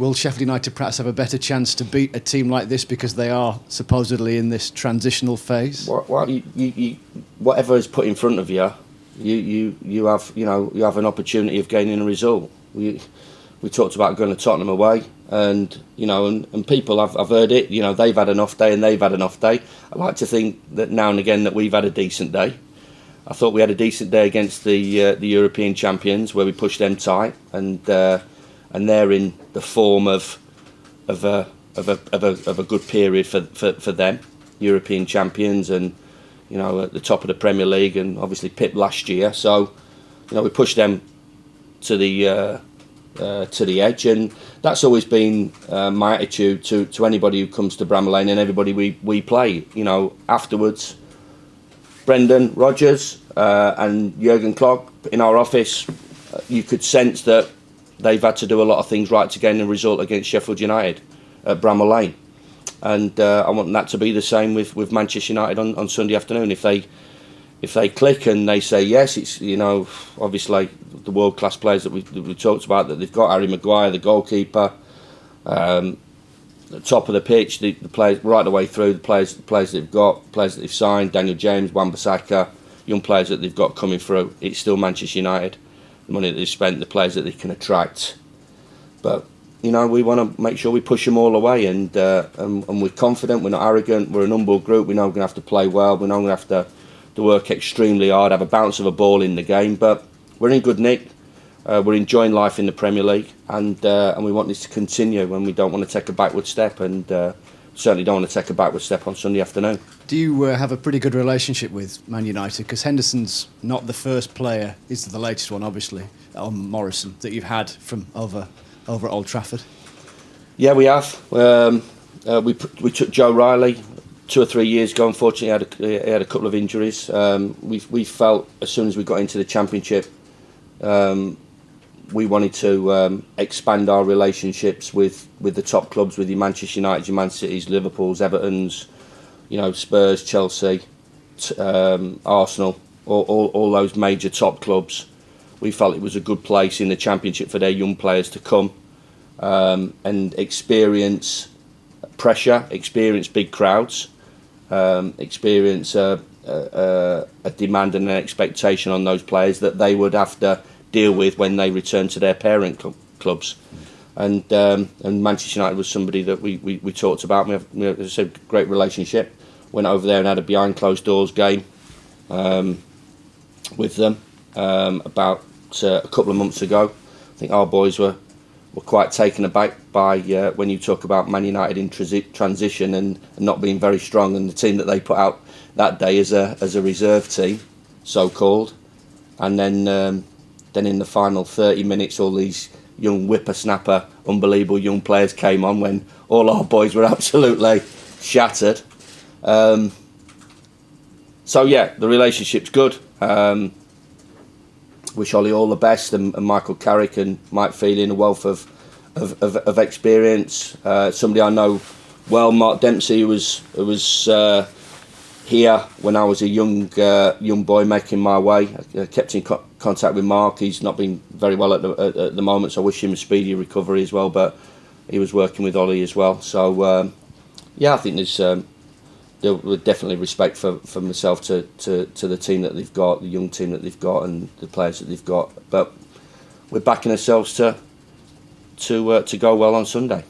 will Sheffield United perhaps have a better chance to beat a team like this because they are supposedly in this transitional phase? Well, you, whatever is put in front of you, you have an opportunity of gaining a result. We talked about going to Tottenham away, and people I've heard it. They've had an off day and they've had an off day. I like to think that now and again that we've had a decent day. I thought we had a decent day against the European champions, where we pushed them tight, and they're in the form of a good period for them, European champions, and at the top of the Premier League, and obviously Pip last year. So we pushed them to the edge, and that's always been my attitude to anybody who comes to Bramall Lane and everybody we play. Afterwards, Brendan Rodgers and Jurgen Klopp in our office, you could sense that they've had to do a lot of things right to gain a result against Sheffield United at Bramall Lane, and I want that to be the same with Manchester United on Sunday afternoon. If they click and they say yes, it's obviously the world class players that we talked about that they've got, Harry Maguire, the goalkeeper, the top of the pitch, the players right the way through, the players they've got, players that they've signed, Daniel James, Wan-Bissaka, young players that they've got coming through. It's still Manchester United. The money that they've spent, the players that they can attract. But we want to make sure we push them all away, and we're confident. We're not arrogant. We're an humble group. We know we're going to have to play well. We know we're going to have to work extremely hard, have a bounce of a ball in the game. But we're in good nick. We're enjoying life in the Premier League, and we want this to continue. And we don't want to take a backward step, and certainly don't want to take a backward step on Sunday afternoon. Do you have a pretty good relationship with Man United? Because Henderson's not the first player, he's the latest one, obviously, on Morrison, that you've had from over at Old Trafford. Yeah, we have. We took Joe Riley 2 or 3 years ago. Unfortunately, he had a couple of injuries. We felt as soon as we got into the Championship, we wanted to expand our relationships with the top clubs, with your Manchester United, your Man Cities, Liverpools, Evertons, Spurs, Chelsea, Arsenal, all those major top clubs. We felt it was a good place in the Championship for their young players to come and experience pressure, experience big crowds, experience a demand and an expectation on those players that they would have to deal with when they return to their parent clubs. And Manchester United was somebody that we talked about. We have a great relationship. Went over there and had a behind closed doors game with them about a couple of months ago. I think our boys were quite taken aback by when you talk about Man United in transition and not being very strong, and the team that they put out that day as a reserve team, so called, and then in the final 30 minutes, all these young whippersnapper, unbelievable young players came on when all our boys were absolutely shattered. So yeah, the relationship's good. Wish Ollie all the best, and Michael Carrick and Mike Feely, a wealth of experience. Somebody I know well, Mark Dempsey, who was here when I was a young boy making my way. I kept in contact with Mark. He's not been very well at the moment, so I wish him a speedy recovery as well. But he was working with Ollie as well. So yeah, I think there was definitely respect for myself to the team that they've got, the young team that they've got, and the players that they've got. But we're backing ourselves to go well on Sunday.